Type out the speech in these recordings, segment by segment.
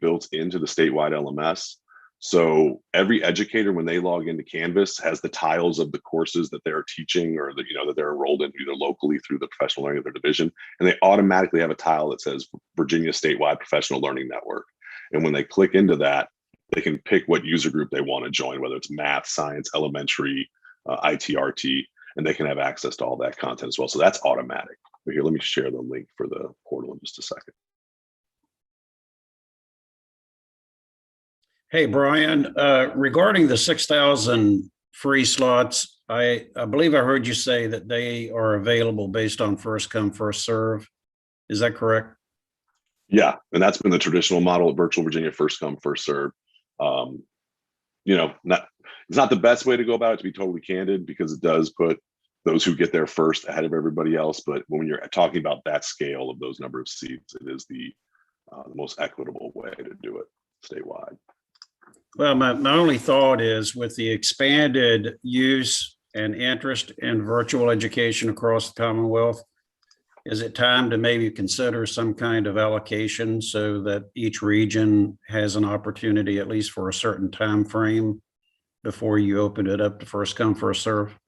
built into the statewide LMS. So every educator, when they log into Canvas, has the tiles of the courses that they're teaching or that, that they're enrolled in either locally through the professional learning of their division. And they automatically have a tile that says Virginia Statewide Professional Learning Network. And when they click into that, they can pick what user group they want to join, whether it's math, science, elementary, ITRT, and they can have access to all that content as well. So that's automatic. But here, let me share the link for the portal in just a second. Hey, Brian, regarding the 6,000 free slots, I believe I heard you say that they are available based on first come, first serve. Is that correct? Yeah, and that's been the traditional model of Virtual Virginia, first come, first serve. It's not the best way to go about it, to be totally candid, because it does put those who get there first ahead of everybody else. But when you're talking about that scale of those number of seats, it is the most equitable way to do it statewide. Well, my only thought is, with the expanded use and interest in virtual education across the Commonwealth, is it time to maybe consider some kind of allocation so that each region has an opportunity, at least for a certain time frame, before you open it up to first come, first serve?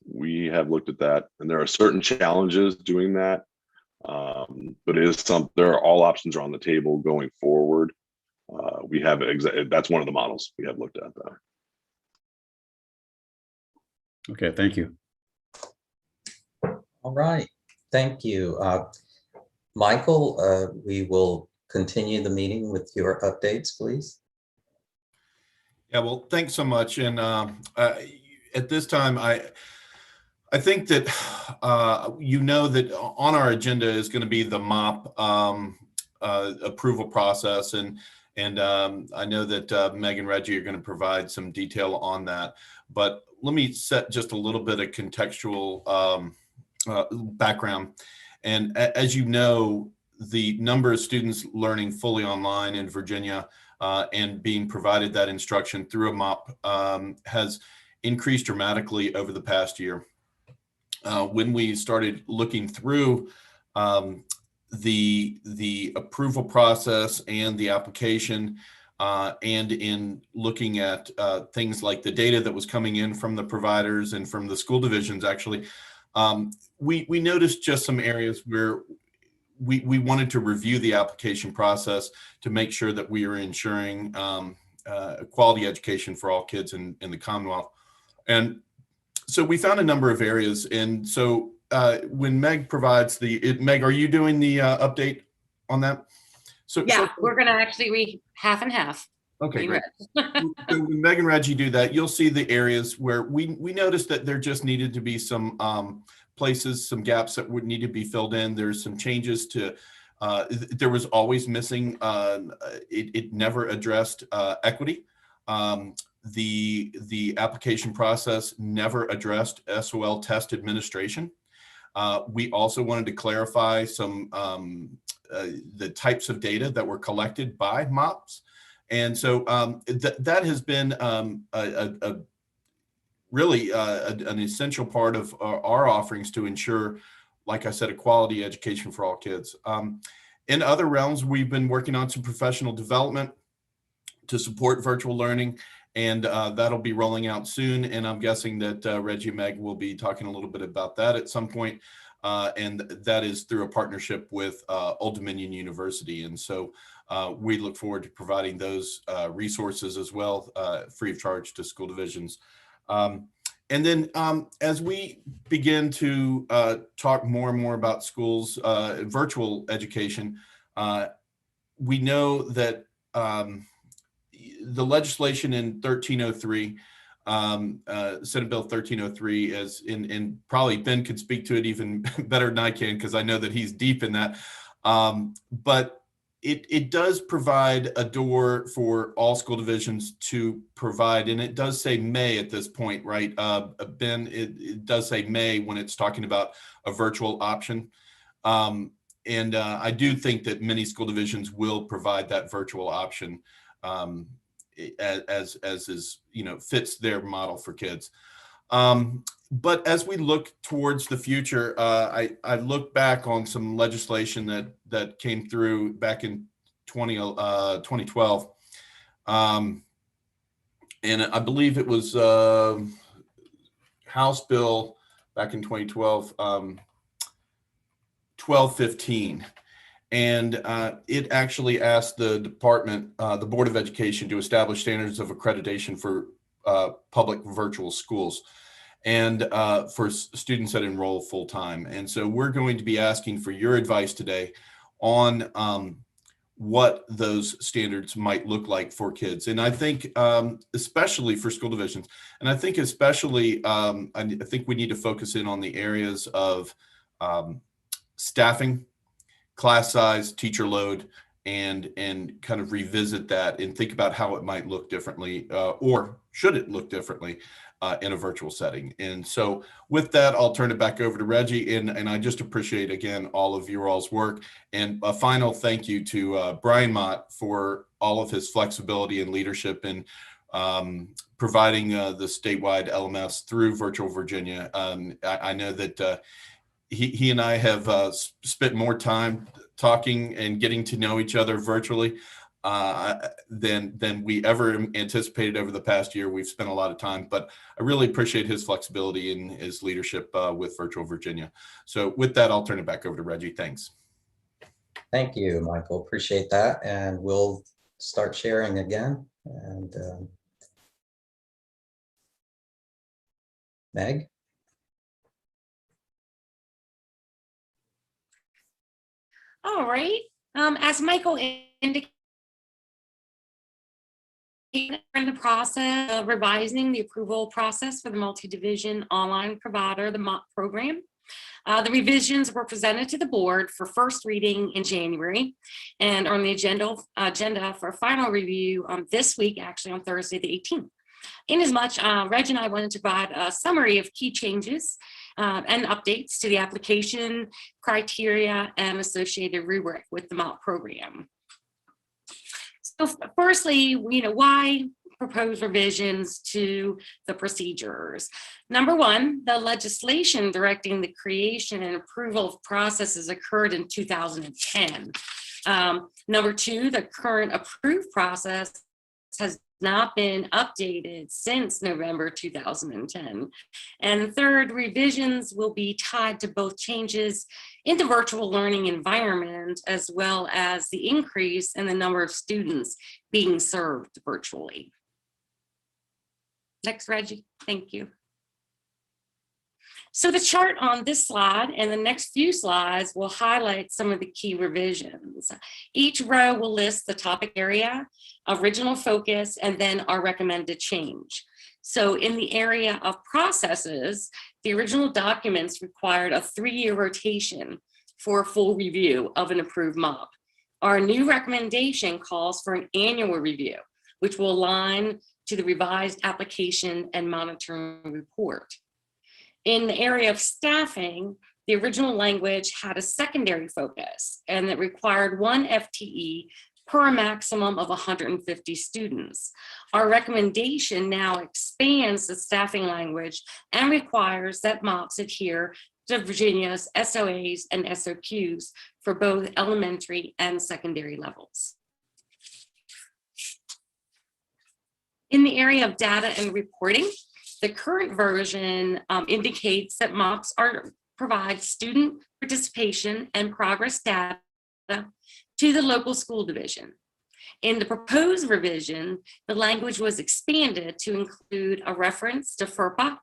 We have looked at that, and there are certain challenges doing that, but all options are on the table going forward. That's one of the models we have looked at there. Okay, thank you. All right, thank you. Michael, we will continue the meeting with your updates, please. Yeah, well, thanks so much. And at this time, I think that that on our agenda is going to be the MOP approval process, and I know that Meg and Reggie are going to provide some detail on that. But let me set just a little bit of contextual background. And as you know, the number of students learning fully online in Virginia and being provided that instruction through a MOP has increased dramatically over the past year. When we started looking through the approval process and the application, and in looking at things like the data that was coming in from the providers and from the school divisions, actually, we noticed just some areas where we wanted to review the application process to make sure that we are ensuring a quality education for all kids in the Commonwealth. And so we found a number of areas. And so when Meg provides Meg, are you doing the update on that? So yeah, we're going to actually read half and half. Okay, great. So when Meg and Reggie do that, you'll see the areas where we noticed that there just needed to be some places, some gaps that would need to be filled in. There's some changes to, there was always missing, it never addressed equity. The application process never addressed SOL test administration. We also wanted to clarify some the types of data that were collected by MOPS. And so that has been really an essential part of our offerings to ensure, like I said, a quality education for all kids. In other realms, we've been working on some professional development to support virtual learning, and that'll be rolling out soon. And I'm guessing that Reggie and Meg will be talking a little bit about that at some point. And that is through a partnership with Old Dominion University. And so we look forward to providing those resources as well, free of charge to school divisions. And then as we begin to talk more and more about schools, virtual education, we know that the legislation in 1303, Senate Bill 1303, is and probably Ben could speak to it even better than I can, because I know that he's deep in that. But it does provide a door for all school divisions to provide, and it does say may at this point, right? Ben, it does say may when it's talking about a virtual option. And I do think that many school divisions will provide that virtual option as is, fits their model for kids. But as we look towards the future, I look back on some legislation that came through back in 2012. And I believe it was House Bill back in 2012, 1215. And it actually asked the department, the Board of Education, to establish standards of accreditation for public virtual schools and for students that enroll full time. And so we're going to be asking for your advice today on what those standards might look like for kids. And I think especially for school divisions, and I think especially, I think we need to focus in on the areas of staffing, class size, teacher load, and kind of revisit that and think about how it might look differently, or should it look differently in a virtual setting. And so with that, I'll turn it back over to Reggie. And I just appreciate, again, all of your all's work. And a final thank you to Brian Mott for all of his flexibility and leadership in providing the statewide LMS through Virtual Virginia. I know that he and I have spent more time talking and getting to know each other virtually than we ever anticipated over the past year. We've spent a lot of time, but I really appreciate his flexibility and his leadership with Virtual Virginia. So with that, I'll turn it back over to Reggie. Thanks. Thank you, Michael. Appreciate that. And we'll start sharing again. And Meg? All right. As Michael indicated, we're in the process of revising the approval process for the multi-division online provider, the MOP program. The revisions were presented to the board for first reading in January and on the agenda for final review this week, actually on Thursday, the 18th. Inasmuch, Reg and I wanted to provide a summary of key changes and updates to the application criteria and associated rubric with the MOP program. So firstly, why propose revisions to the procedures? Number one, the legislation directing the creation and approval of processes occurred in 2010. Number two, the current approved process has not been updated since November 2010. And third, revisions will be tied to both changes in the virtual learning environment as well as the increase in the number of students being served virtually. Next, Reggie, thank you. So the chart on this slide and the next few slides will highlight some of the key revisions. Each row will list the topic area, original focus, and then our recommended change. So in the area of processes, the original documents required a 3-year rotation for a full review of an approved MOP. Our new recommendation calls for an annual review, which will align to the revised application and monitoring report. In the area of staffing, the original language had a secondary focus and that required 1 FTE per a maximum of 150 students. Our recommendation now expands the staffing language and requires that MOPs adhere to Virginia's SOAs and SOQs for both elementary and secondary levels. In the area of data and reporting, the current version indicates that MOPs provide student participation and progress data to the local school division. In the proposed revision, the language was expanded to include a reference to FERPA,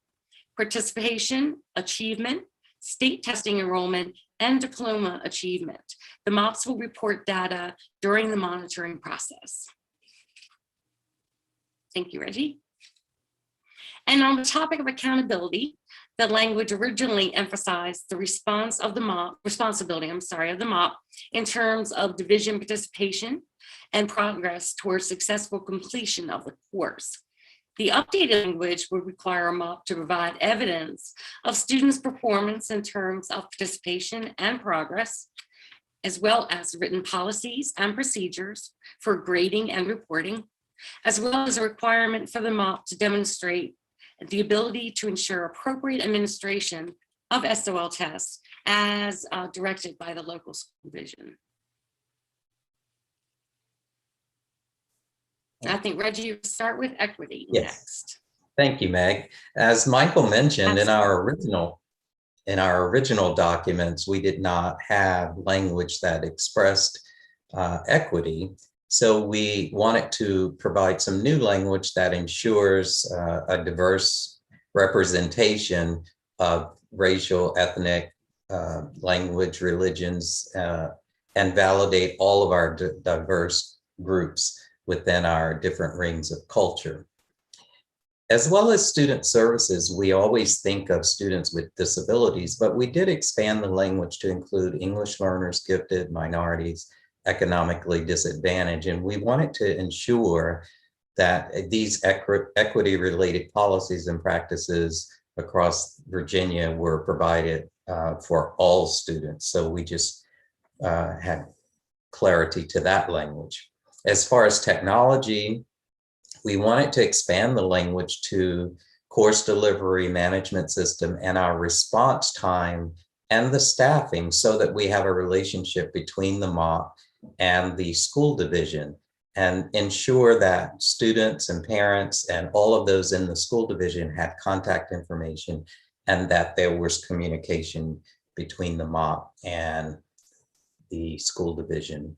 participation, achievement, state testing enrollment, and diploma achievement. The MOPs will report data during the monitoring process. Thank you, Reggie. And on the topic of accountability, the language originally emphasized the responsibility of the MOP in terms of division participation and progress towards successful completion of the course. The updated language would require a MOP to provide evidence of students' performance in terms of participation and progress, as well as written policies and procedures for grading and reporting, as well as a requirement for the MOP to demonstrate the ability to ensure appropriate administration of SOL tests as directed by the local school division. I think Reggie will start with equity Yes. next. Thank you, Meg. As Michael mentioned, in our original documents, we did not have language that expressed equity. So we wanted to provide some new language that ensures a diverse representation of racial, ethnic, language, religions, and validate all of our diverse groups within our different rings of culture. As well as student services, we always think of students with disabilities, but we did expand the language to include English learners, gifted, minorities, economically disadvantaged. And we wanted to ensure that these equity-related policies and practices across Virginia were provided for all students. So we just had clarity to that language. As far as technology, we wanted to expand the language to course delivery management system and our response time and the staffing so that we have a relationship between the MOP and the school division and ensure that students and parents and all of those in the school division had contact information and that there was communication between the MOP and the school division.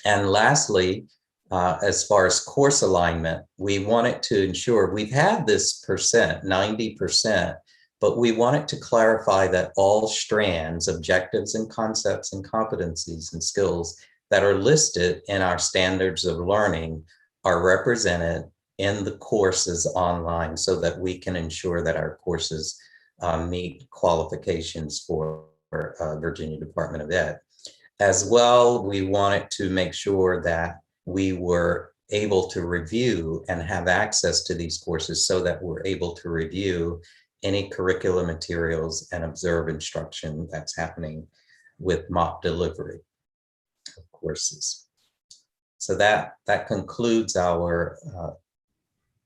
And lastly, as far as course alignment, we wanted to ensure we've had this percent, 90%, but we wanted to clarify that all strands, objectives and concepts and competencies and skills that are listed in our standards of learning are represented in the courses online so that we can ensure that our courses meet qualifications for Virginia Department of Ed. As well, we wanted to make sure that we were able to review and have access to these courses so that we're able to review any curriculum materials and observe instruction that's happening with MOP delivery of courses. So that concludes our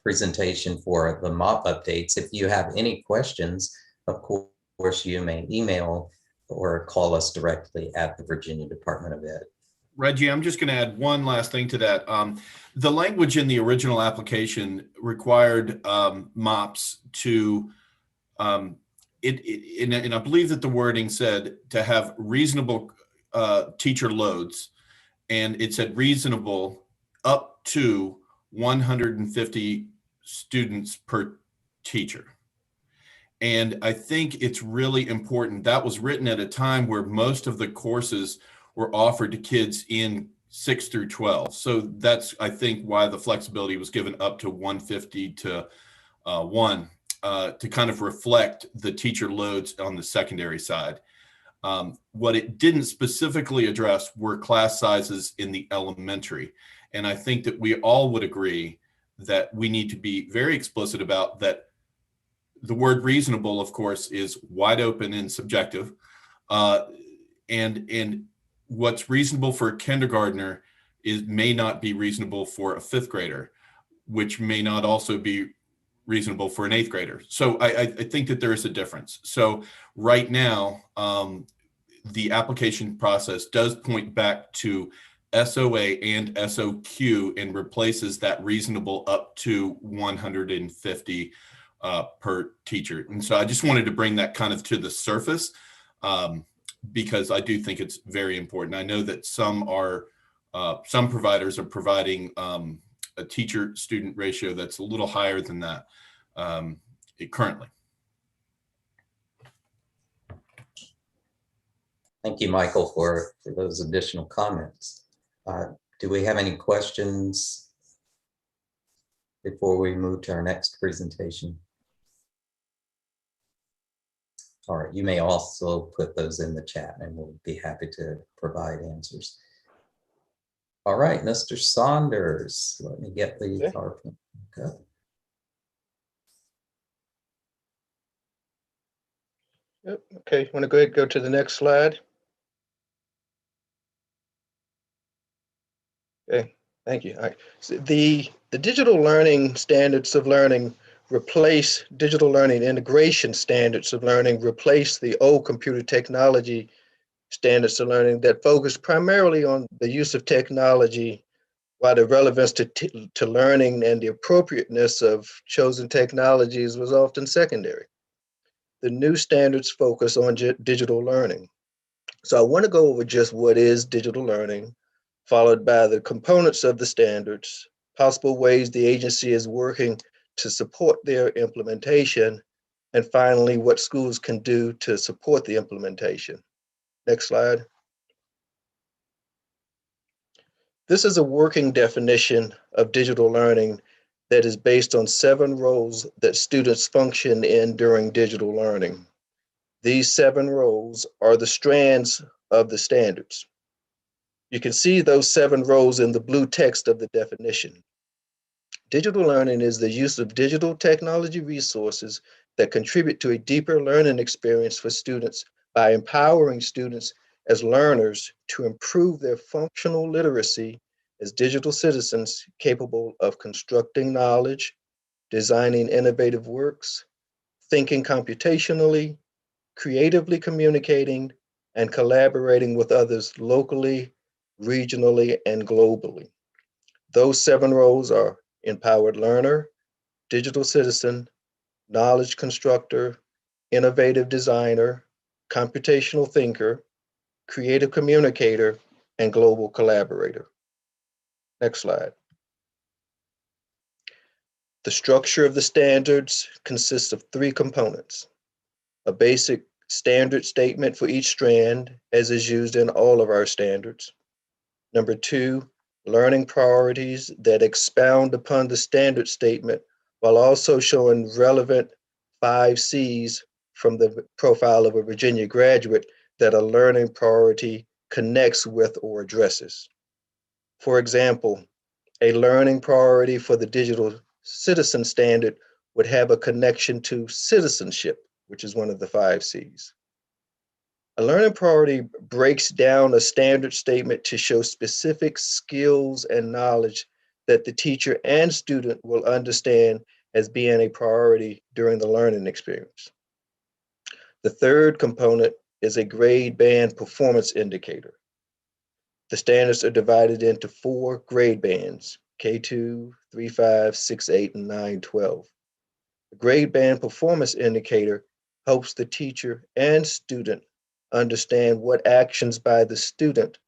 presentation for the MOP updates. If you have any questions, of course, you may email or call us directly at the Virginia Department of Ed. Reggie, I'm just going to add one last thing to that. The language in the original application required MOPS to, and I believe that the wording said to have reasonable teacher loads, and it said reasonable up to 150 students per teacher. And I think it's really important. That was written at a time where most of the courses were offered to kids in 6 through 12. So that's, I think, why the flexibility was given up to 150 to 1 to kind of reflect the teacher loads on the secondary side. What it didn't specifically address were class sizes in the elementary. And I think that we all would agree that we need to be very explicit about that. The word reasonable, of course, is wide open and subjective. And what's reasonable for a kindergartner may not be reasonable for a 5th grader, which may not also be reasonable for an 8th grader. So I think that there is a difference. So right now, the application process does point back to SOA and SOQ and replaces that reasonable up to 150 per teacher. And so I just wanted to bring that kind of to the surface because I do think it's very important. I know that some providers are providing a teacher-student ratio that's a little higher than that currently. Thank you, Michael, for those additional comments. Do we have any questions before we move to our next presentation? All right, you may also put those in the chat and we'll be happy to provide answers. All right, Mr. Saunders, let me get the PowerPoint. Okay. Yep. Okay, want to go ahead and go to the next slide? Okay, thank you. All right. So the digital learning standards of learning replace digital learning integration standards of learning, replace the old computer technology standards of learning that focus primarily on the use of technology while the relevance to learning and the appropriateness of chosen technologies was often secondary. The new standards focus on digital learning. So I want to go over just what is digital learning, followed by the components of the standards, possible ways the agency is working to support their implementation, and finally, what schools can do to support the implementation. Next slide. This is a working definition of digital learning that is based on 7 roles that students function in during digital learning. These 7 roles are the strands of the standards. You can see those 7 roles in the blue text of the definition. Digital learning is the use of digital technology resources that contribute to a deeper learning experience for students by empowering students as learners to improve their functional literacy as digital citizens capable of constructing knowledge, designing innovative works, thinking computationally, creatively communicating, and collaborating with others locally, regionally, and globally. Those 7 roles are empowered learner, digital citizen, knowledge constructor, innovative designer, computational thinker, creative communicator, and global collaborator. Next slide. The structure of the standards consists of 3 components: a basic standard statement for each strand, as is used in all of our standards. Number 2, learning priorities that expound upon the standard statement while also showing relevant 5 C's from the profile of a Virginia graduate that a learning priority connects with or addresses. For example, a learning priority for the digital citizen standard would have a connection to citizenship, which is one of the 5 C's. A learning priority breaks down a standard statement to show specific skills and knowledge that the teacher and student will understand as being a priority during the learning experience. The third component is a grade band performance indicator. The standards are divided into 4 grade bands: K2, 3, 5, 6, 8, and 9, 12. The grade band performance indicator helps the teacher and student understand what actions by the student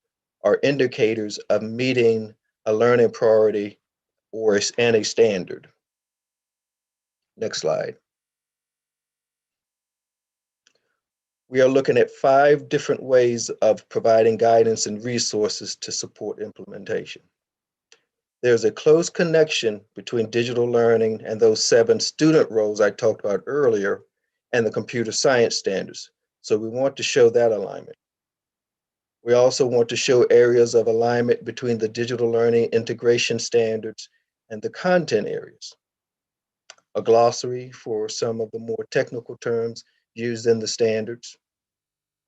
are indicators of meeting a learning priority and a standard. Next slide. We are looking at 5 different ways of providing guidance and resources to support implementation. There's a close connection between digital learning and those 7 student roles I talked about earlier and the computer science standards. So we want to show that alignment. We also want to show areas of alignment between the digital learning integration standards and the content areas. A glossary for some of the more technical terms used in the standards.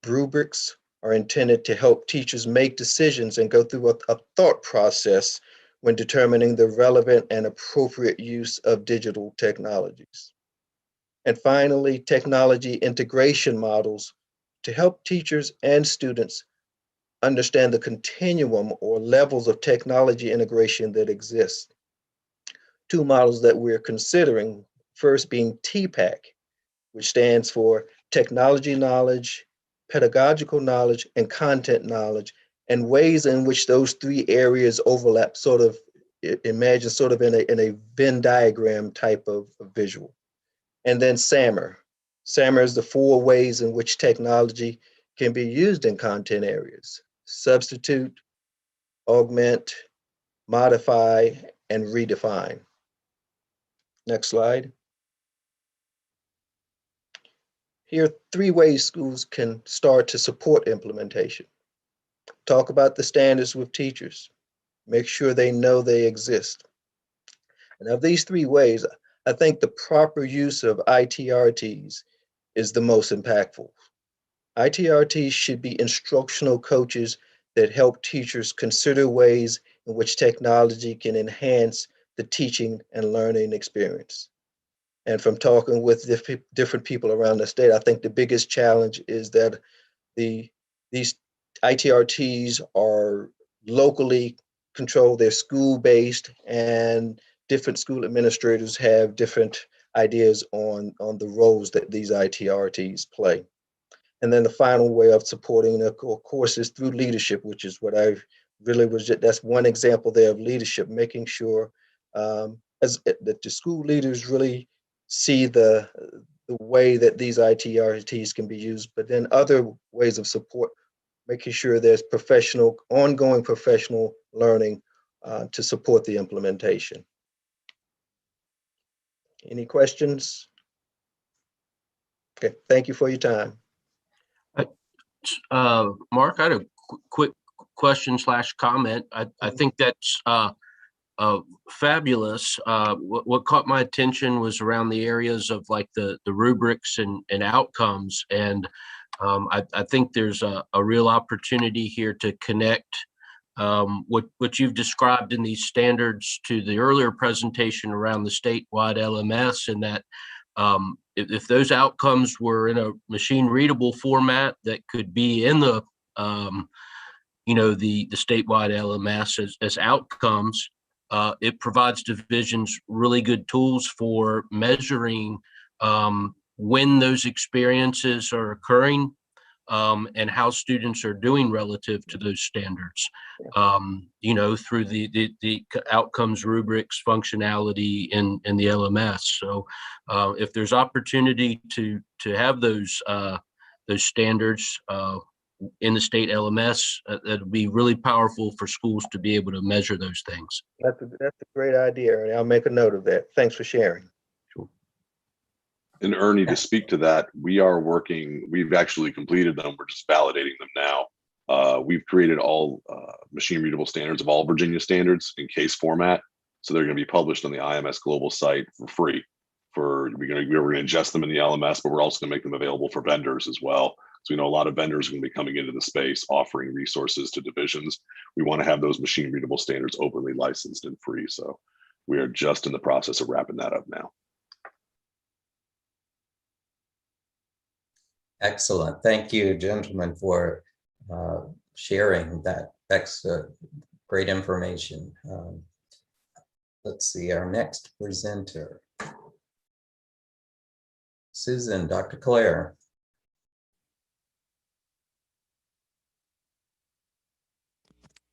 Rubrics are intended to help teachers make decisions and go through a thought process when determining the relevant and appropriate use of digital technologies. And finally, technology integration models to help teachers and students understand the continuum or levels of technology integration that exist. 2 models that we're considering, first being TPAC, which stands for technology knowledge, pedagogical knowledge, and content knowledge, and ways in which those 3 areas overlap, sort of imagine sort of in a Venn diagram type of visual. And then SAMR. SAMR is the 4 ways in which technology can be used in content areas: substitute, augment, modify, and redefine. Next slide. Here are 3 ways schools can start to support implementation. Talk about the standards with teachers. Make sure they know they exist. And of these 3 ways, I think the proper use of ITRTs is the most impactful. ITRTs should be instructional coaches that help teachers consider ways in which technology can enhance the teaching and learning experience. And from talking with different people around the state, I think the biggest challenge is that these ITRTs are locally control. They're school-based, and different school administrators have different ideas on the roles that these ITRTs play. And then the final way of supporting the course is through leadership, which is what I really was, that's one example there of leadership, making sure that the school leaders really see the way that these ITRTs can be used, but then other ways of support, making sure there's ongoing professional learning to support the implementation. Any questions? Okay, thank you for your time. Mark, I had a quick question / comment. I think that's fabulous. What caught my attention was around the areas of like the rubrics and outcomes. And I think there's a real opportunity here to connect what you've described in these standards to the earlier presentation around the statewide LMS, and that if those outcomes were in a machine readable format that could be in the the statewide LMS as outcomes, it provides divisions really good tools for measuring when those experiences are occurring and how students are doing relative to those standards, through the outcomes rubrics functionality in the LMS. So if there's opportunity to have those standards in the state LMS, that would be really powerful for schools to be able to measure those things. That's a great idea, and I'll make a note of that. Thanks for sharing. And Ernie, to speak to that, we've actually completed them. We're just validating them now. We've created all machine readable standards of all Virginia standards in case format. So they're going to be published on the IMS Global site for free. We're going to ingest them in the LMS, but we're also going to make them available for vendors as well. So we know a lot of vendors are going to be coming into the space offering resources to divisions. We want to have those machine readable standards openly licensed and free. So we are just in the process of wrapping that up now. Excellent. Thank you, gentlemen, for sharing that. That's great information. Let's see, our next presenter. Susan, Dr. Clair.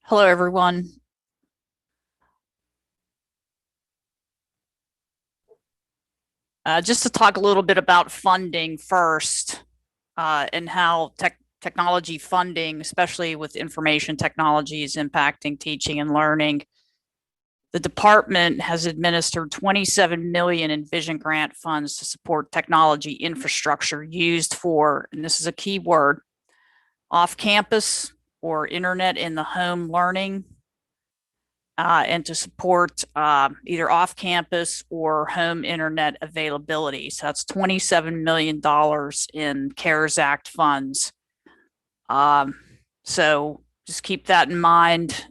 Hello, everyone. Just to talk a little bit about funding first, and how technology funding, especially with information technology, is impacting teaching and learning. The department has administered $27 million in vision grant funds to support technology infrastructure used for, and this is a key word, off-campus or internet in the home learning, and to support either off-campus or home internet availability. So that's $27 million in CARES Act funds. So just keep that in mind.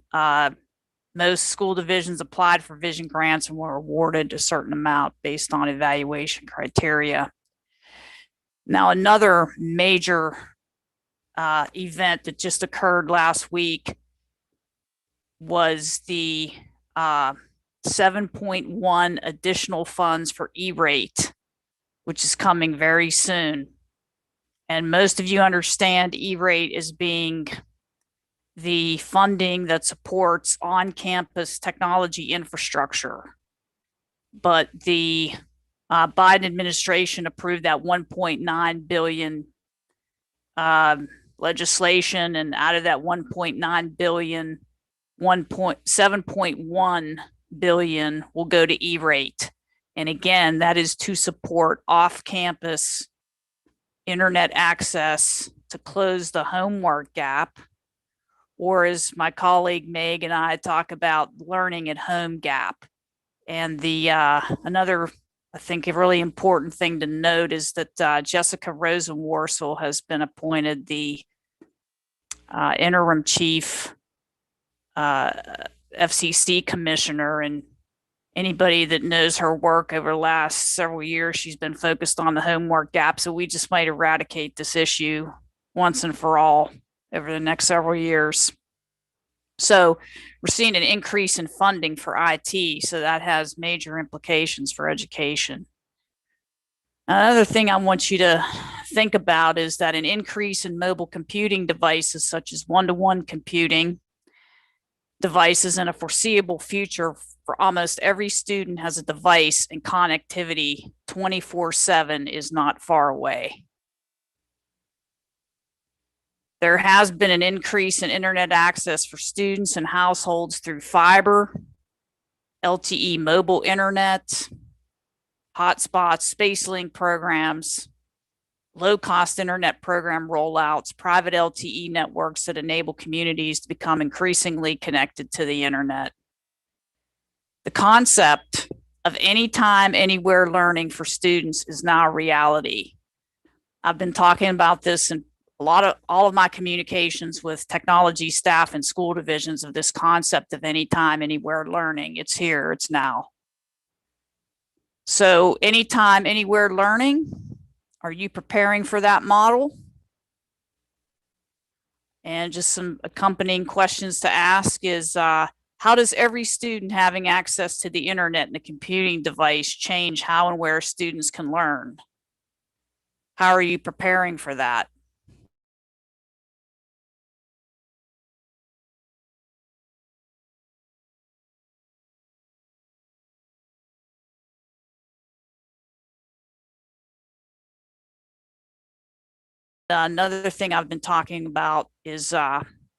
Most school divisions applied for vision grants and were awarded a certain amount based on evaluation criteria. Now, another major event that just occurred last week was the 7.1 additional funds for E-rate, which is coming very soon. And most of you understand E-rate as being the funding that supports on-campus technology infrastructure. But the Biden administration approved that $1.9 billion legislation, and out of that $1.9 billion, 7.1 billion will go to E-rate. And again, that is to support off-campus internet access to close the homework gap, or as my colleague Meg and I talk about, learning at home gap. And the another, I think, a really important thing to note is that Jessica Rosenworcel has been appointed the interim chief FCC commissioner, and anybody that knows her work over the last several years, she's been focused on the homework gap. So we just might eradicate this issue once and for all over the next several years. So we're seeing an increase in funding for IT, so that has major implications for education. Another thing I want you to think about is that an increase in mobile computing devices such as one-to-one computing devices in a foreseeable future for almost every student has a device, and connectivity 24/7 is not far away. There has been an increase in internet access for students and households through fiber, LTE mobile internet, hotspots, SpaceLink programs, low-cost internet program rollouts, private LTE networks that enable communities to become increasingly connected to the internet. The concept of anytime, anywhere learning for students is now a reality. I've been talking about this in all of my communications with technology staff and school divisions of this concept of anytime, anywhere learning. It's here, it's now. So anytime, anywhere learning, are you preparing for that model? And just some accompanying questions to ask is, how does every student having access to the internet and a computing device change how and where students can learn? How are you preparing for that? Another thing I've been talking about is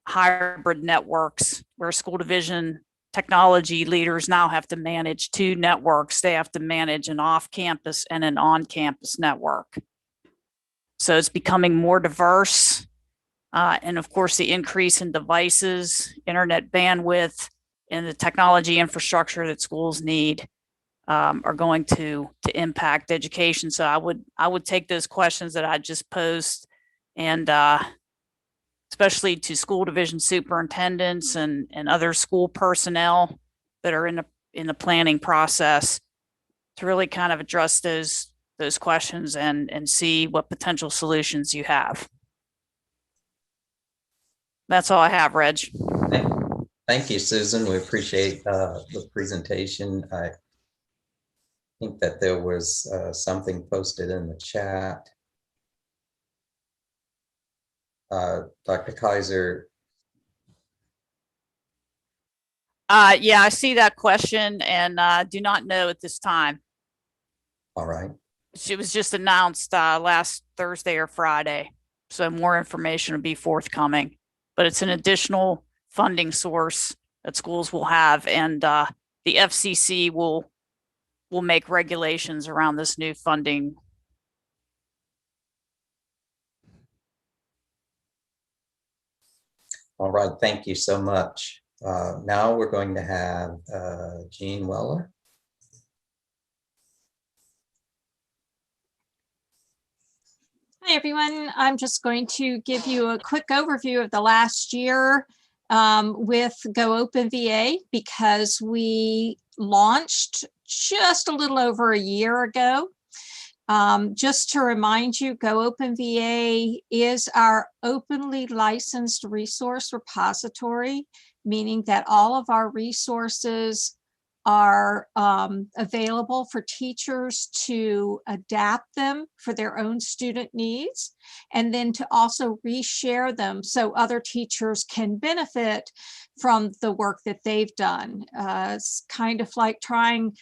hybrid networks, where school division technology leaders now have to manage two networks. They have to manage an off-campus and an on-campus network. So it's becoming more diverse. And of course, the increase in devices, internet bandwidth, and the technology infrastructure that schools need are going to impact education. So I would take those questions that I just posed, and especially to school division superintendents and other school personnel that are in the planning process, to really kind of address those questions and see what potential solutions you have. That's all I have, Reg. Thank you, Susan. We appreciate the presentation. I think that there was something posted in the chat. Dr. Kaiser. Yeah, I see that question, and do not know at this time. All right. It was just announced last Thursday or Friday, so more information will be forthcoming. But it's an additional funding source that schools will have, and the FCC will make regulations around this new funding. All right, thank you so much. Now we're going to have Jean Weller. Hi, everyone. I'm just going to give you a quick overview of the last year with Go Open VA, because we launched just a little over a year ago. Just to remind you, Go Open VA is our openly licensed resource repository, meaning that all of our resources are available for teachers to adapt them for their own student needs, and then to also reshare them so other teachers can benefit from the work that they've done. It's kind of like trying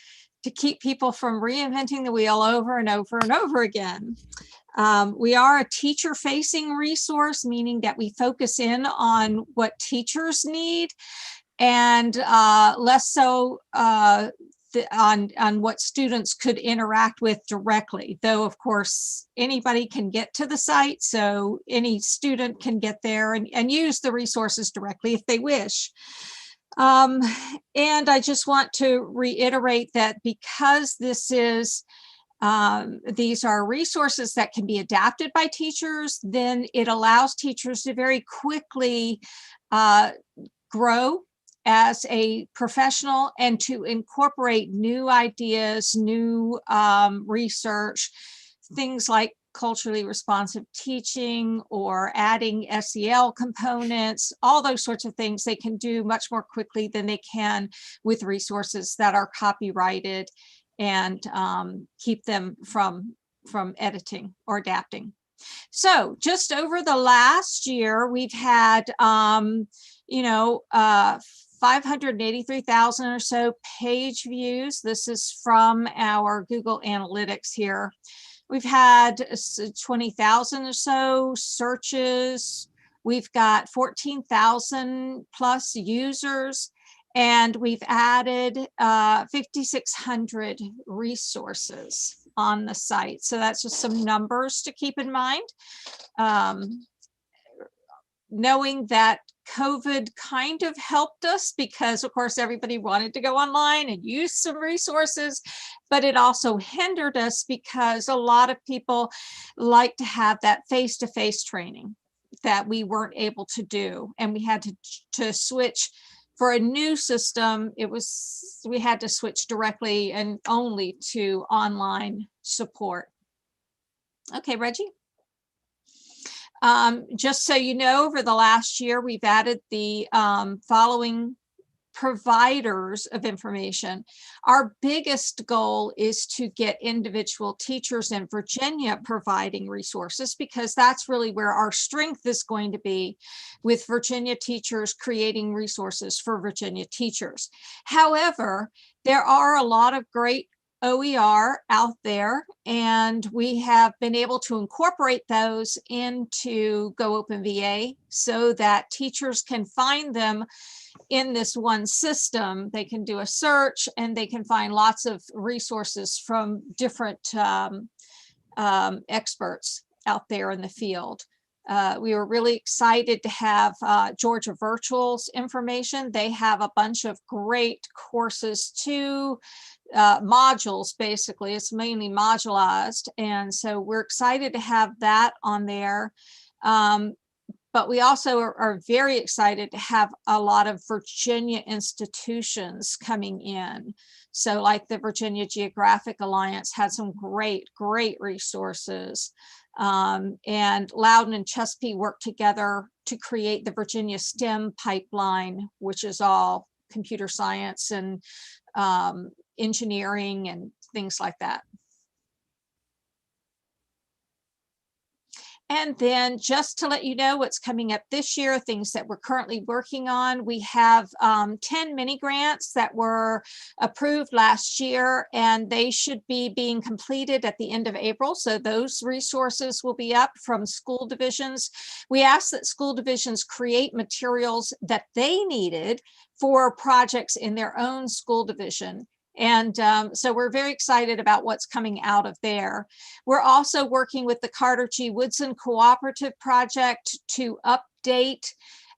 to keep people from reinventing the wheel over and over and over again. We are a teacher-facing resource, meaning that we focus in on what teachers need, and less so on what students could interact with directly, though of course anybody can get to the site, so any student can get there and use the resources directly if they wish. And I just want to reiterate that because this is these are resources that can be adapted by teachers, then it allows teachers to very quickly grow as a professional and to incorporate new ideas, new research, things like culturally responsive teaching or adding SEL components, all those sorts of things they can do much more quickly than they can with resources that are copyrighted and keep them from editing or adapting. So just over the last year, we've had, 583,000 or so page views. This is from our Google Analytics here. We've had 20,000 or so searches. We've got 14,000 plus users, and we've added 5,600 resources on the site. So that's just some numbers to keep in mind. Knowing that COVID kind of helped us because, of course, everybody wanted to go online and use some resources, but it also hindered us because a lot of people like to have that face-to-face training that we weren't able to do. And we had to switch for a new system. We had to switch directly and only to online support. Okay, Reggie. Just so you know, over the last year, we've added the following providers of information. Our biggest goal is to get individual teachers in Virginia providing resources, because that's really where our strength is going to be, with Virginia teachers creating resources for Virginia teachers. However, there are a lot of great OER out there, and we have been able to incorporate those into Go Open VA so that teachers can find them in this one system. They can do a search and they can find lots of resources from different experts out there in the field. We were really excited to have Georgia Virtual's information. They have a bunch of great courses too. Modules, basically. It's mainly modularized, and so we're excited to have that on there. But we also are very excited to have a lot of Virginia institutions coming in. So like the Virginia Geographic Alliance had some great resources. And Loudon and Chespi worked together to create the Virginia STEM pipeline, which is all computer science and engineering and things like that. And then just to let you know what's coming up this year, things that we're currently working on, we have 10 mini grants that were approved last year, and they should be being completed at the end of April. So those resources will be up from school divisions. We asked that school divisions create materials that they needed for projects in their own school division. And so we're very excited about what's coming out of there. We're also working with the Carter G. Woodson Cooperative project to update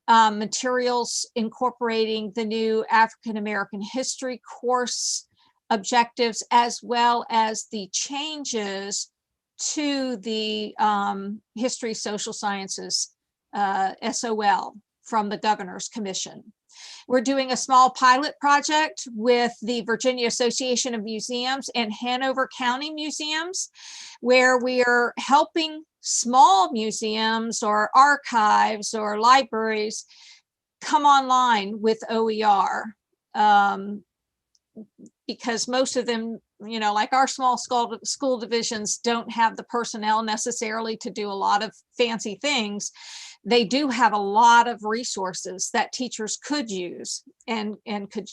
materials incorporating the new African American history course objectives, as well as the changes to the history social sciences SOL from the Governor's Commission. We're doing a small pilot project with the Virginia Association of Museums and Hanover County Museums, where we are helping small museums or archives or libraries come online with OER. Because most of them, you know, like our small school divisions don't have the personnel necessarily to do a lot of fancy things. They do have a lot of resources that teachers could use and could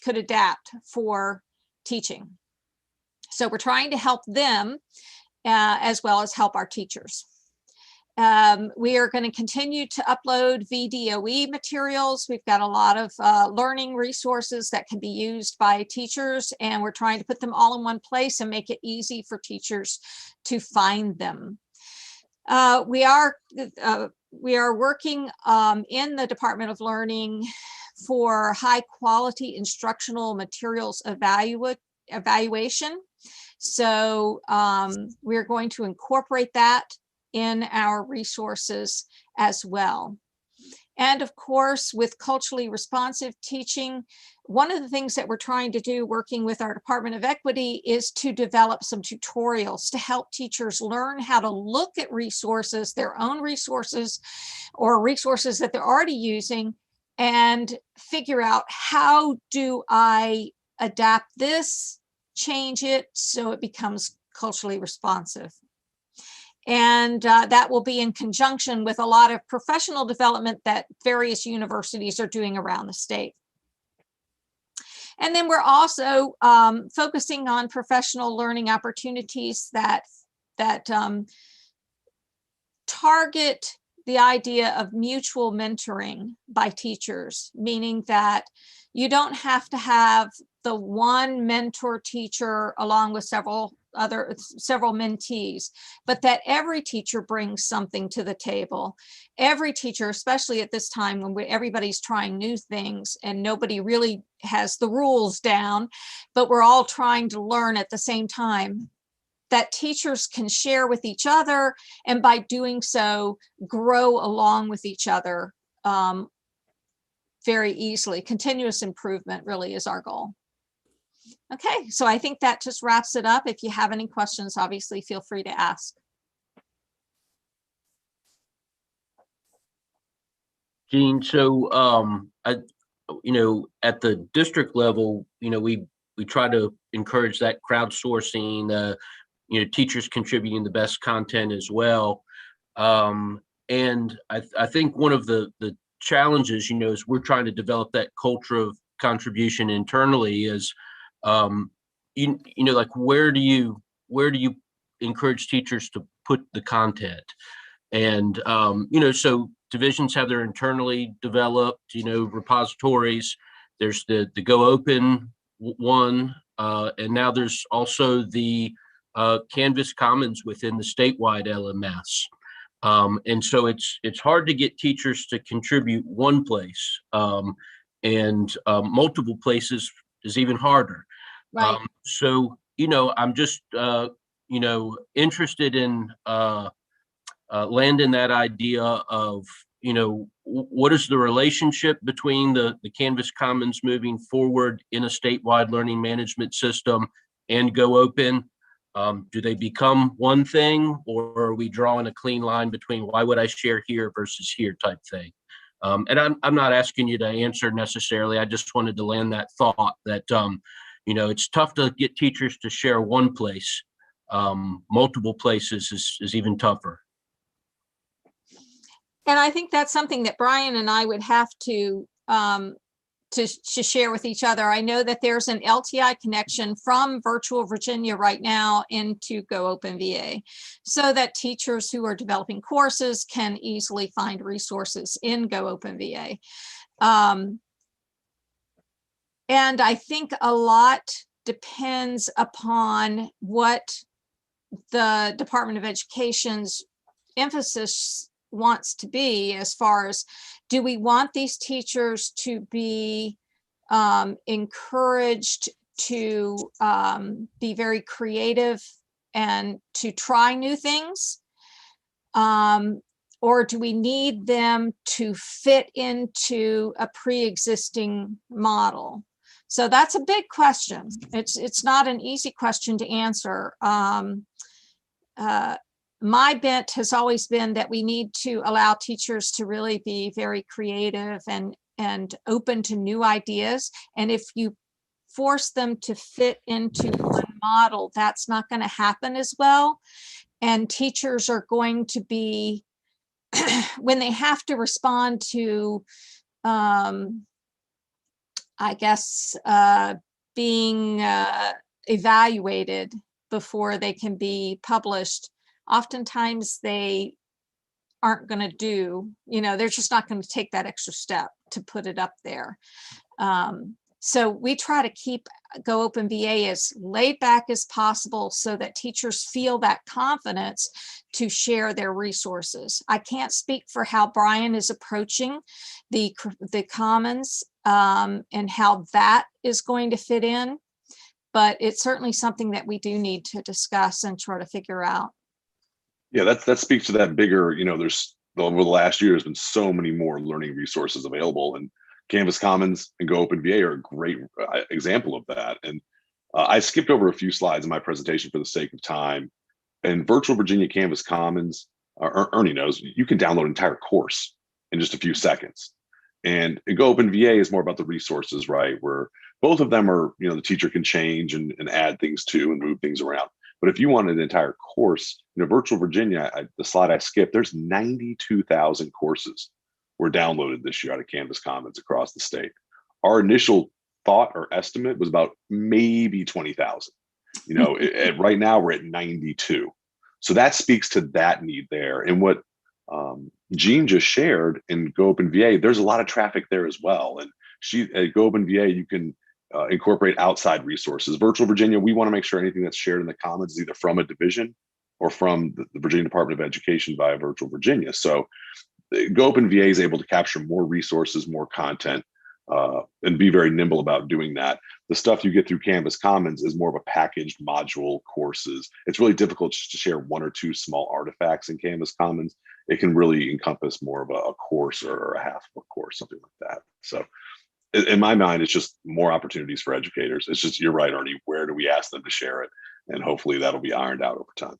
adapt for teaching. So we're trying to help them as well as help our teachers. We are going to continue to upload VDOE materials. We've got a lot of learning resources that can be used by teachers, and we're trying to put them all in one place and make it easy for teachers to find them. We are working in the Department of Learning for high quality instructional materials evaluation. So we're going to incorporate that in our resources as well. And of course, with culturally responsive teaching, one of the things that we're trying to do working with our Department of Equity is to develop some tutorials to help teachers learn how to look at resources, their own resources, or resources that they're already using, and figure out, how do I adapt this, change it so it becomes culturally responsive. And that will be in conjunction with a lot of professional development that various universities are doing around the state. And then we're also focusing on professional learning opportunities that target the idea of mutual mentoring by teachers, meaning that you don't have to have the one mentor teacher along with several mentees, but that every teacher brings something to the table. Every teacher, especially at this time when everybody's trying new things and nobody really has the rules down, but we're all trying to learn at the same time, that teachers can share with each other, and by doing so, grow along with each other very easily. Continuous improvement really is our goal. Okay, so I think that just wraps it up. If you have any questions, obviously feel free to ask. Gene, so at the district level, we try to encourage that crowdsourcing, teachers contributing the best content as well. And I think one of the challenges, is we're trying to develop that culture of contribution internally. Is like where do you encourage teachers to put the content? And so divisions have their internally developed repositories. There's the Go Open one, and now there's also the Canvas Commons within the statewide LMS. And so it's hard to get teachers to contribute one place, and multiple places is even harder. Right. So, I'm just, interested in landing that idea of, what is the relationship between the Canvas Commons moving forward in a statewide learning management system and Go Open? Do they become one thing, or are we drawing a clean line between why would I share here versus here type thing? And I'm not asking you to answer necessarily. I just wanted to land that thought that, it's tough to get teachers to share one place. Multiple places is even tougher. And I think that's something that Brian and I would have to share with each other. I know that there's an LTI connection from Virtual Virginia right now into Go Open VA, so that teachers who are developing courses can easily find resources in Go Open VA. And I think a lot depends upon what the Department of Education's emphasis wants to be, as far as, do we want these teachers to be encouraged to be very creative and to try new things? Or do we need them to fit into a pre-existing model? So that's a big question. It's not an easy question to answer. My bent has always been that we need to allow teachers to really be very creative and open to new ideas. And if you force them to fit into one model, that's not going to happen as well. And teachers are going to be, when they have to respond to, I guess, being evaluated before they can be published, oftentimes they aren't going to do, they're just not going to take that extra step to put it up there. So we try to keep Go Open VA as laid back as possible so that teachers feel that confidence to share their resources. I can't speak for how Brian is approaching the Commons and how that is going to fit in, but it's certainly something that we do need to discuss and try to figure out. Yeah, that speaks to that bigger, there's over the last year, there's been so many more learning resources available, and Canvas Commons and Go Open VA are a great example of that. And I skipped over a few slides in my presentation for the sake of time. And Virtual Virginia Canvas Commons, Ernie knows, you can download an entire course in just a few seconds. And Go Open VA is more about the resources, right? Where both of them are, the teacher can change and add things to and move things around. But if you want an entire course, Virtual Virginia, the slide I skipped, there's 92,000 courses were downloaded this year out of Canvas Commons across the state. Our initial thought or estimate was about maybe 20,000. Right now we're at 92. So that speaks to that need there. And what Jean just shared in Go Open VA, there's a lot of traffic there as well. And at Go Open VA, you can incorporate outside resources. Virtual Virginia, we want to make sure anything that's shared in the Commons is either from a division or from the Virginia Department of Education via Virtual Virginia. So Go Open VA is able to capture more resources, more content, and be very nimble about doing that. The stuff you get through Canvas Commons is more of a packaged module courses. It's really difficult just to share one or two small artifacts in Canvas Commons. It can really encompass more of a course or a half of a course, something like that. So in my mind, it's just more opportunities for educators. It's just, you're right, Arnie, where do we ask them to share it? And hopefully that'll be ironed out over time.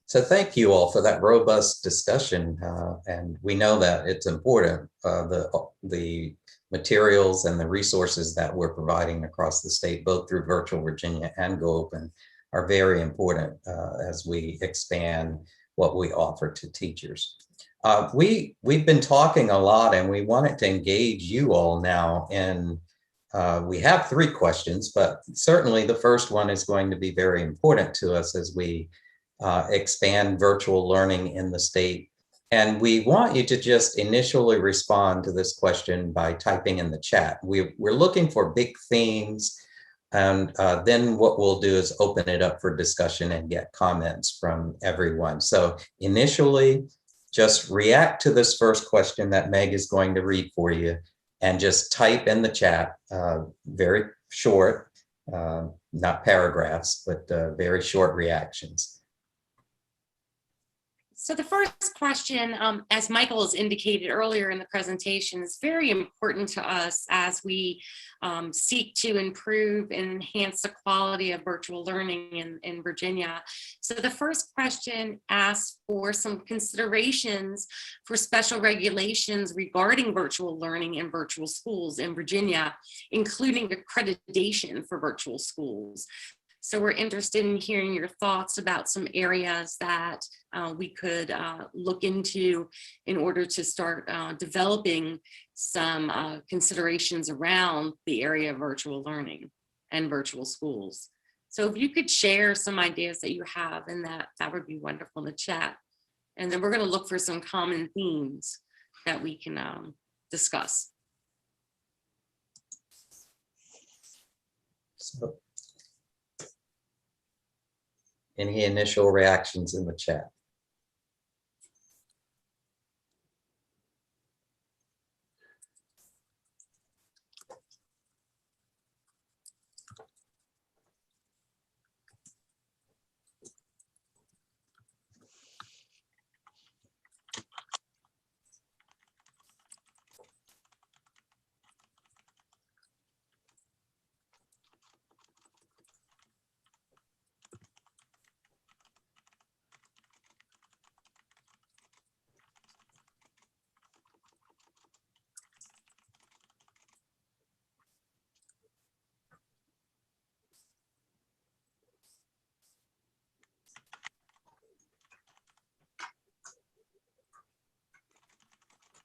So thank you all for that robust discussion. And we know that it's important, the materials and the resources that we're providing across the state, both through Virtual Virginia and Go Open, are very important as we expand what we offer to teachers. We've been talking a lot, and we wanted to engage you all now. And we have 3 questions, but certainly the first one is going to be very important to us as we expand virtual learning in the state. And we want you to just initially respond to this question by typing in the chat. We're looking for big themes, and then what we'll do is open it up for discussion and get comments from everyone. So initially, just react to this first question that Meg is going to read for you, and just type in the chat, very short, not paragraphs, but very short reactions. So the first question, as Michael has indicated earlier in the presentation, is very important to us as we seek to improve and enhance the quality of virtual learning in Virginia. So the first question asks for some considerations for special regulations regarding virtual learning in virtual schools in Virginia, including accreditation for virtual schools. So we're interested in hearing your thoughts about some areas that we could look into in order to start developing some considerations around the area of virtual learning and virtual schools. So if you could share some ideas that you have, and that would be wonderful in the chat. And then we're going to look for some common themes that we can discuss. So, any initial reactions in the chat?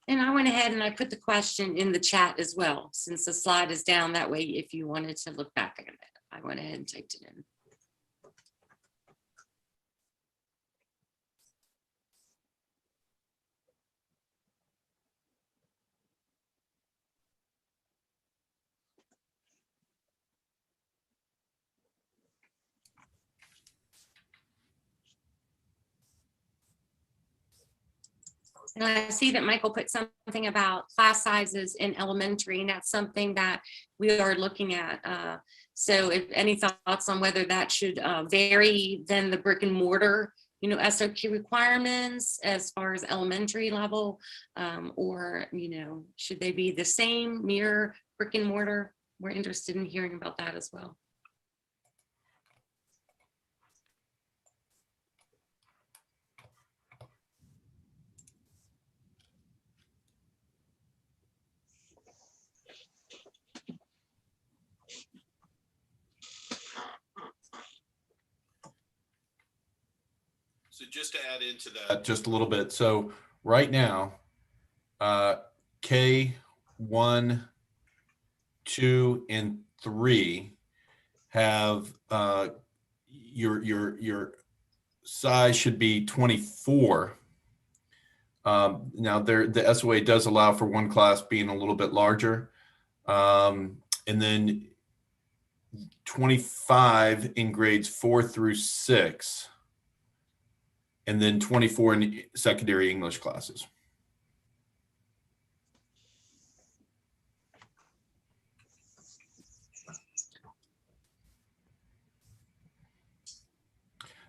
And I went ahead and I put the question in the chat as well, since the slide is down. That way, if you wanted to look back at it, I went ahead and typed it in. And I see that Michael put something about class sizes in elementary, and that's something that we are looking at. So if any thoughts on whether that should vary than the brick and mortar SOP requirements as far as elementary level, or, should they be the same, mirror, brick and mortar? We're interested in hearing about that as well. So just to add into that just a little bit. So right now, K1, 2, and 3 have your size should be 24. Now the SOA does allow for one class being a little bit larger. And then 25 in grades 4 through 6. And then 24 in secondary English classes.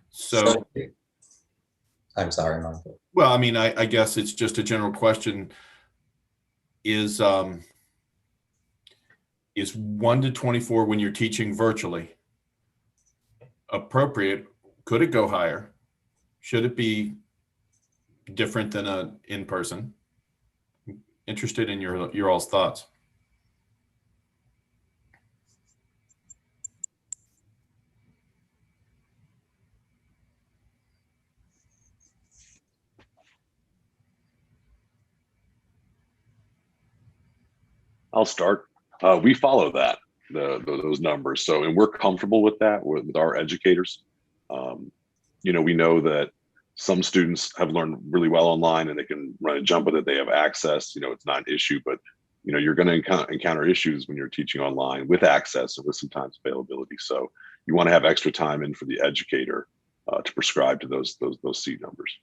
So I'm sorry, Michael. Well, I mean, I guess it's just a general question. Is 1 to 24 when you're teaching virtually appropriate? Could it go higher? Should it be different than a in-person? Interested in your all's thoughts. I'll start. We follow that, those numbers. So, and we're comfortable with that with our educators. We know that some students have learned really well online and they can run and jump with it. They have access, it's not an issue, but you're going to encounter issues when you're teaching online with access or with sometimes availability. So you want to have extra time in for the educator to prescribe to those seat numbers.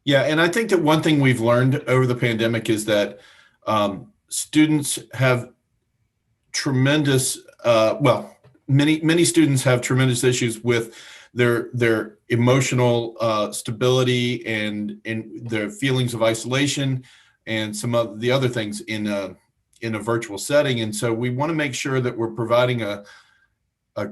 Yeah, and I think that one thing we've learned over the pandemic is that students have tremendous, many students have tremendous issues with their emotional stability and their feelings of isolation and some of the other things in a virtual setting. And so we want to make sure that we're providing a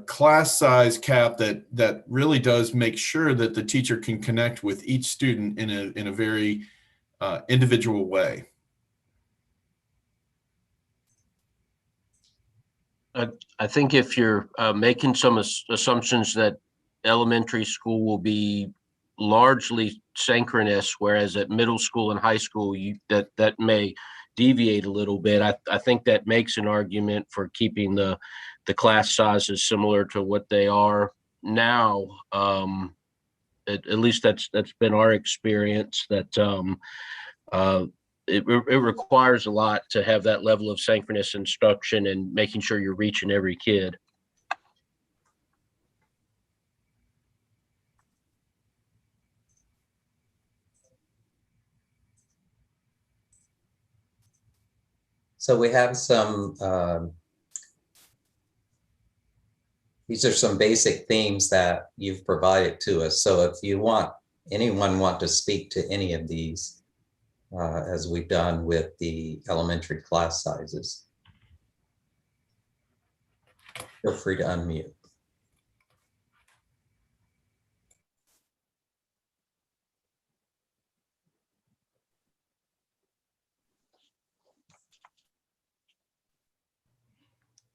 class size cap that really does make sure that the teacher can connect with each student in a very individual way. I think if you're making some assumptions that elementary school will be largely synchronous, whereas at middle school and high school, that may deviate a little bit. I think that makes an argument for keeping the class sizes similar to what they are now. At least that's been our experience, that it requires a lot to have that level of synchronous instruction and making sure you're reaching every kid. So we have some, these are some basic themes that you've provided to us. So if anyone want to speak to any of these, as we've done with the elementary class sizes, feel free to unmute.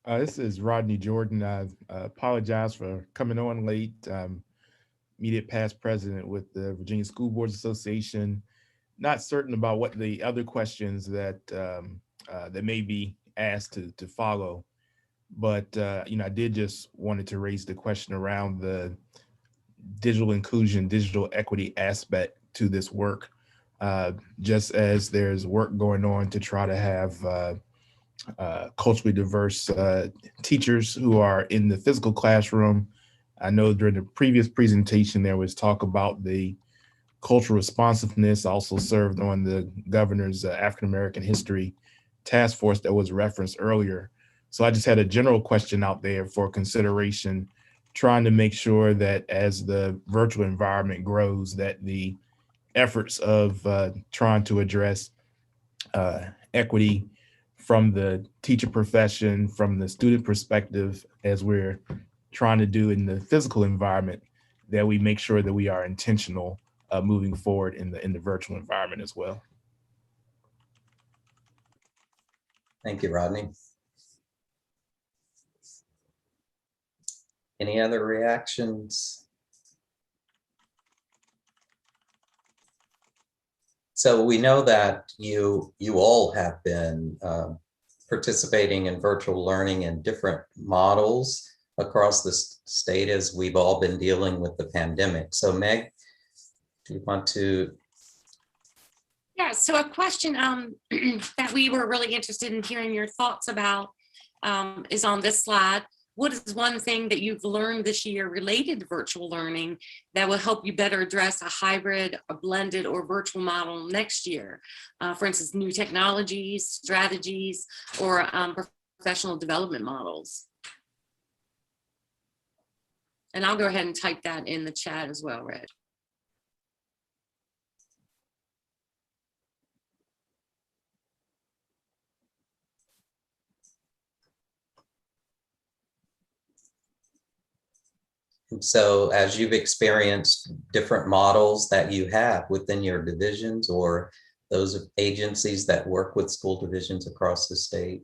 This is Rodney Jordan. I apologize for coming on late. Immediate past president with the Virginia School Boards Association. Not certain about what the other questions that that may be asked to follow, but I did just wanted to raise the question around the digital inclusion, digital equity aspect to this work. Just as there's work going on to try to have culturally diverse teachers who are in the physical classroom. I know during the previous presentation, there was talk about the cultural responsiveness. I also served on the governor's African-American History Task Force that was referenced earlier. So I just had a general question out there for consideration trying to make sure that as the virtual environment grows, that the efforts of trying to address equity from the teacher profession, from the student perspective, as we're trying to do in the physical environment, that we make sure that we are intentional moving forward in the virtual environment as well. Thank you, Rodney. Any other reactions? So we know that you all have been participating in virtual learning in different models across the state as we've all been dealing with the pandemic. So Meg, do you want to? Yeah, so a question that we were really interested in hearing your thoughts about is on this slide. What is one thing that you've learned this year related to virtual learning that will help you better address a hybrid, a blended, or virtual model next year? For instance, new technologies, strategies, or professional development models. And I'll go ahead and type that in the chat as well, Reg. So as you've experienced different models that you have within your divisions or those agencies that work with school divisions across the state,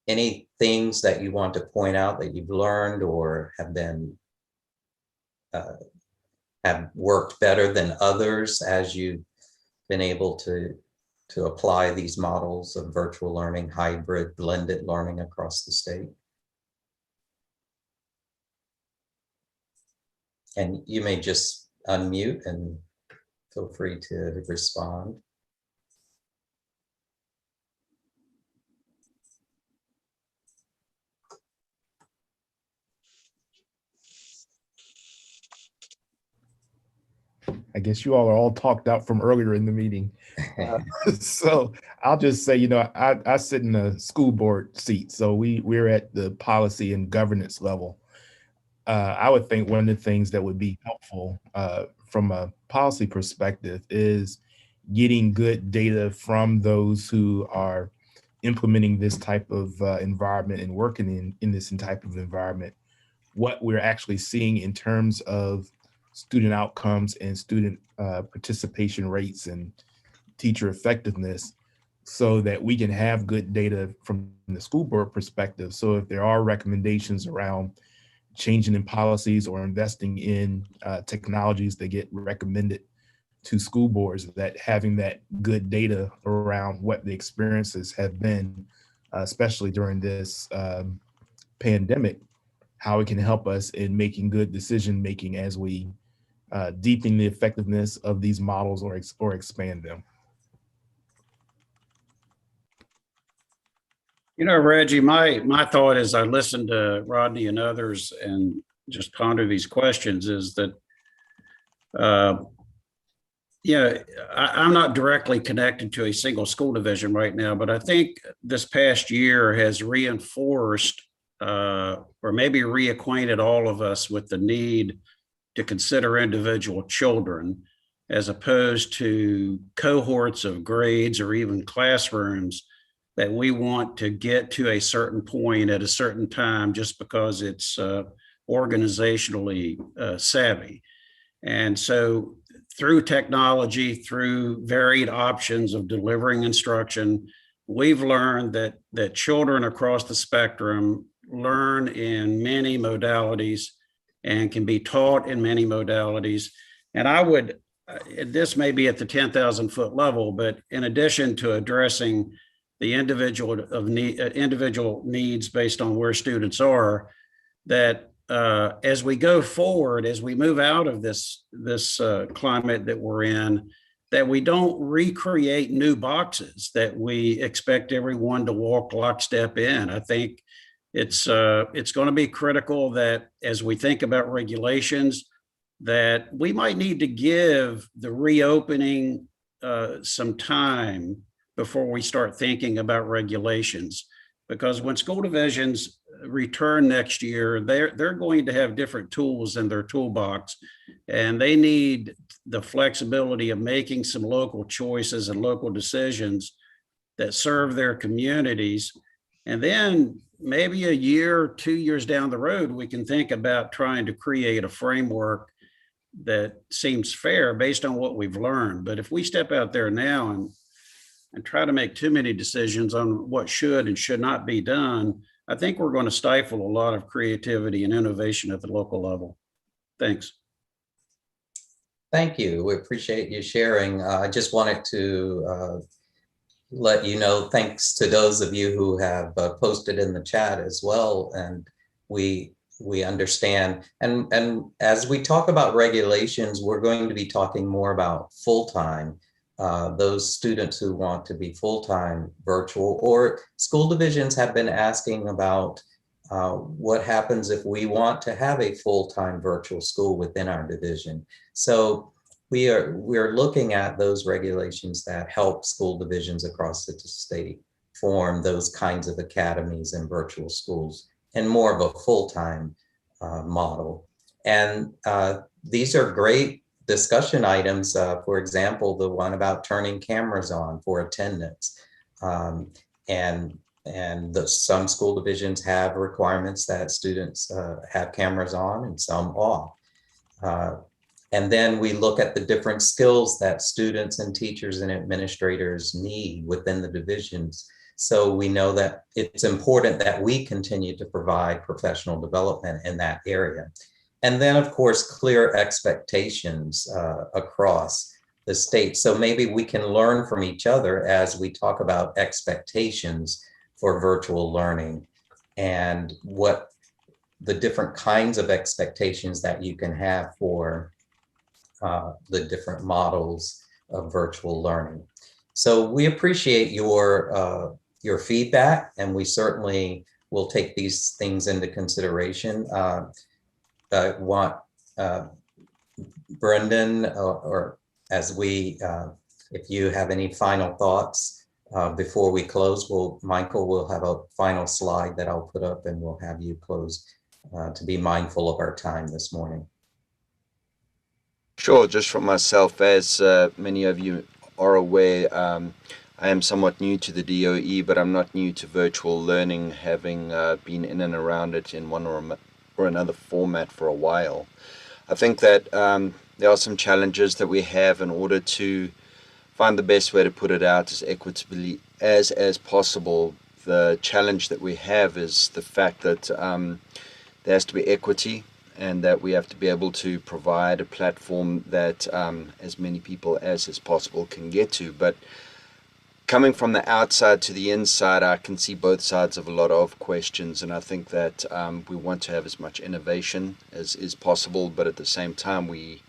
any things that you want to point out that you've learned or have been have worked better than others as you've been able to apply these models of virtual learning, hybrid, blended learning across the state? And you may just unmute and feel free to respond. I guess you all are all talked out from earlier in the meeting. So I'll just say, you know, I sit in a school board seat, so we're at the policy and governance level. I would think one of the things that would be helpful from a policy perspective is getting good data from those who are implementing this type of environment and working in this type of environment, what we're actually seeing in terms of student outcomes and student participation rates and teacher effectiveness, so that we can have good data from the school board perspective. So if there are recommendations around changing in policies or investing in technologies that get recommended to school boards, that having that good data around what the experiences have been, especially during this pandemic, how it can help us in making good decision making as we deepen the effectiveness of these models or expand them. You know, Reggie, my thought as I listened to Rodney and others and just ponder these questions is that, I'm not directly connected to a single school division right now, but I think this past year has reinforced or maybe reacquainted all of us with the need to consider individual children as opposed to cohorts of grades or even classrooms that we want to get to a certain point at a certain time just because it's organizationally savvy. And so through technology, through varied options of delivering instruction, we've learned that children across the spectrum learn in many modalities and can be taught in many modalities. And I would, this may be at the 10,000 foot level, but in addition to addressing the individual needs based on where students are, that as we go forward, as we move out of this climate that we're in, that we don't recreate new boxes that we expect everyone to walk lockstep in. I think it's going to be critical that as we think about regulations, that we might need to give the reopening some time before we start thinking about regulations, Because when school divisions return next year, they're going to have different tools in their toolbox, and they need the flexibility of making some local choices and local decisions that serve their communities. And then maybe a year, 2 years down the road, we can think about trying to create a framework that seems fair based on what we've learned. But if we step out there now and try to make too many decisions on what should and should not be done, I think we're going to stifle a lot of creativity and innovation at the local level. Thanks. Thank you. We appreciate you sharing. I just wanted to let you know, thanks to those of you who have posted in the chat as well. And we understand. And as we talk about regulations, we're going to be talking more about full-time. Those students who want to be full-time virtual, or school divisions have been asking about what happens if we want to have a full-time virtual school within our division. So we're looking at those regulations that help school divisions across the state form those kinds of academies and virtual schools and more of a full-time model. And these are great discussion items. For example, the one about turning cameras on for attendance. Some school divisions have requirements that students have cameras on and some off. And then we look at the different skills that students and teachers and administrators need within the divisions. So we know that it's important that we continue to provide professional development in that area. And then, of course, clear expectations across the state. So maybe we can learn from each other as we talk about expectations for virtual learning and what the different kinds of expectations that you can have for the different models of virtual learning. So we appreciate your feedback, and we certainly will take these things into consideration. I want Brendan, or as we, if you have any final thoughts before we close, Michael will have a final slide that I'll put up, and we'll have you close to be mindful of our time this morning. Sure, just from myself, as many of you are aware, I am somewhat new to the DOE, but I'm not new to virtual learning, having been in and around it in one or another format for a while. I think that there are some challenges that we have in order to find the best way to put it out as equitably as possible. The challenge that we have is the fact that there has to be equity, and that we have to be able to provide a platform that as many people as is possible can get to. But coming from the outside to the inside, I can see both sides of a lot of questions, and I think that we want to have as much innovation as is possible, but at the same time we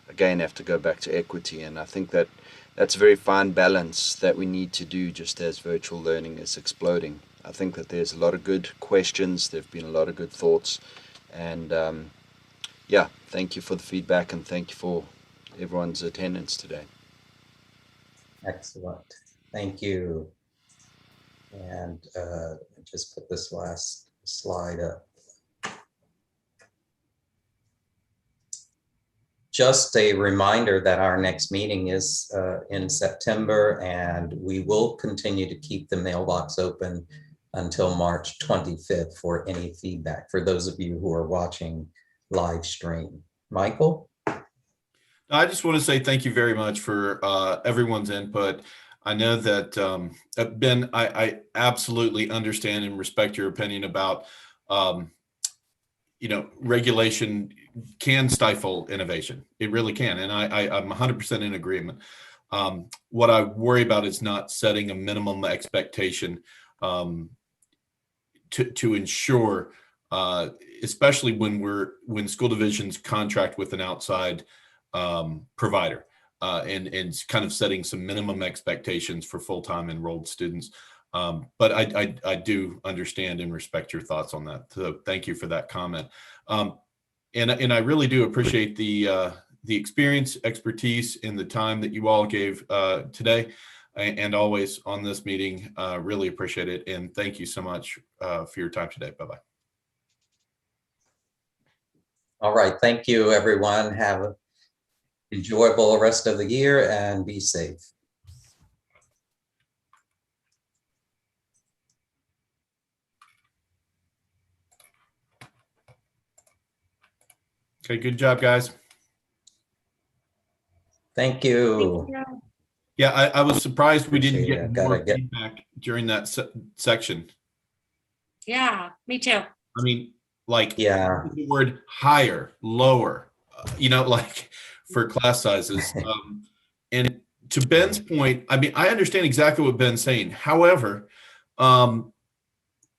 again have to go back to equity. And I think that that's a very fine balance that we need to do, just as virtual learning is exploding. I think that there's a lot of good questions, there have been a lot of good thoughts, and yeah, thank you for the feedback, and thank you for everyone's attendance today. Excellent. Thank you. And just put this last slide up. Just a reminder that our next meeting is in September, and we will continue to keep the mailbox open until March 25th for any feedback, for those of you who are watching live stream. Michael? I just want to say thank you very much for everyone's input. I know that Ben, I absolutely understand and respect your opinion about, regulation can stifle innovation. It really can, and I'm 100% in agreement. What I worry about is not setting a minimum expectation to ensure, especially when school divisions contract with an outside provider, and kind of setting some minimum expectations for full-time enrolled students. But I do understand and respect your thoughts on that. So thank you for that comment. And I really do appreciate the experience, expertise, and the time that you all gave today. and always on this meeting. Really appreciate it. And thank you so much for your time today. Bye-bye. All right. Thank you, everyone. Have an enjoyable rest of the year and be safe. Okay, good job, guys. Thank you. Yeah, I was surprised we didn't Appreciate it. get Gotta more get- feedback during that section. Yeah, me too. I mean, like, Yeah. the word higher, lower, like for class sizes. And to Ben's point, I mean, I understand exactly what Ben's saying. However,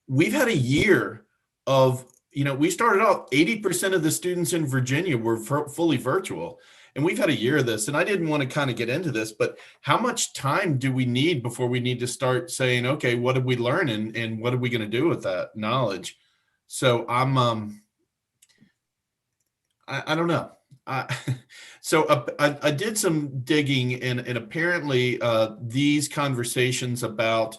we've had a year of, we started out 80% of the students in Virginia were fully virtual. And we've had a year of this, and I didn't want to kind of get into this, but how much time do we need before we need to start saying, okay, what did we learn and what are we going to do with that knowledge? So I'm, I don't know. So I did some digging, and apparently these conversations about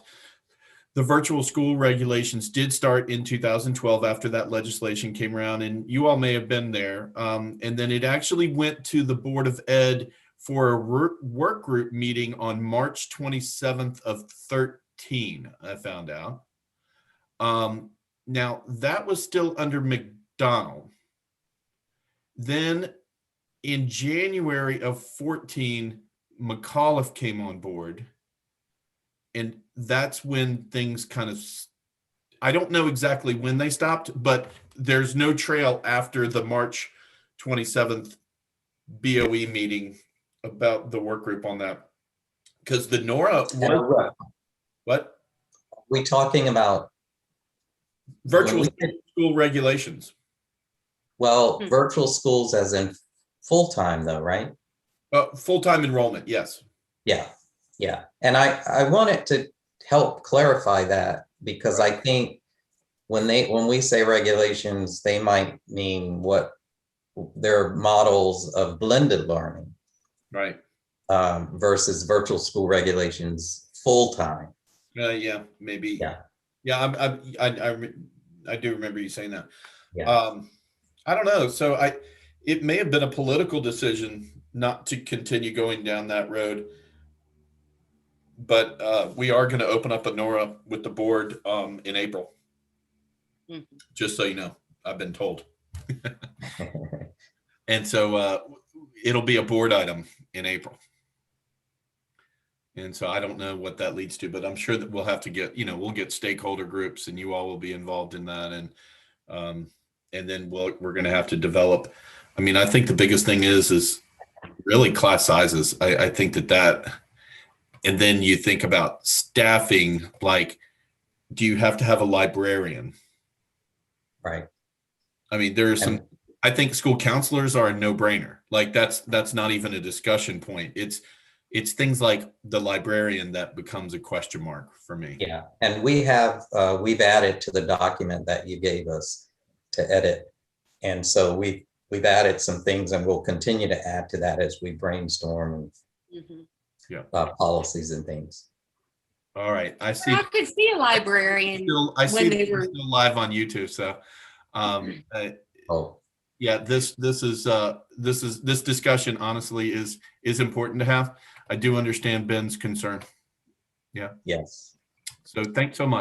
the virtual school regulations did start in 2012 after that legislation came around, and you all may have been there. And then it actually went to the Board of Ed for a work group meeting on March 27th of 13, I found out. Now, that was still under McDonald. Then in January of 14, McAuliffe came on board. And that's when things kind of, I don't know exactly when they stopped, but there's no trail after the March 27th BOE meeting about the work group on that. Because the NORA, what? We talking about Virtual school regulations. Well, virtual schools as in full-time though, right? Full-time enrollment, yes. Yeah, yeah. And I wanted to help clarify that, because I think when we say regulations, they might mean what they're models of blended learning. Right. Versus virtual school regulations full-time. Yeah, maybe. Yeah. Yeah, I do remember you saying that. Yeah. I don't know. So it may have been a political decision not to continue going down that road, but we are going to open up a NORA with the board in April. Mm-hmm. Just so you know, I've been told. And so it'll be a board item in April. And so I don't know what that leads to, but I'm sure that we'll have to get, we'll get stakeholder groups, and you all will be involved in that. And then we're going to have to develop. I mean, I think the biggest thing is really class sizes. I think that, and then you think about staffing, like, do you have to have a librarian? Right. I mean, there are some, I think school counselors are a no-brainer. Like that's not even a discussion point. It's things like the librarian that becomes a question mark for me. Yeah, and we've added to the document that you gave us to edit. And so we've added some things, and we'll continue to add to that as we brainstorm policies and things. All right, I see. I could see a librarian. I see they were still live on YouTube. So, yeah, this discussion honestly is important to have. I do understand Ben's concern. Yeah. Yes. So thanks so much.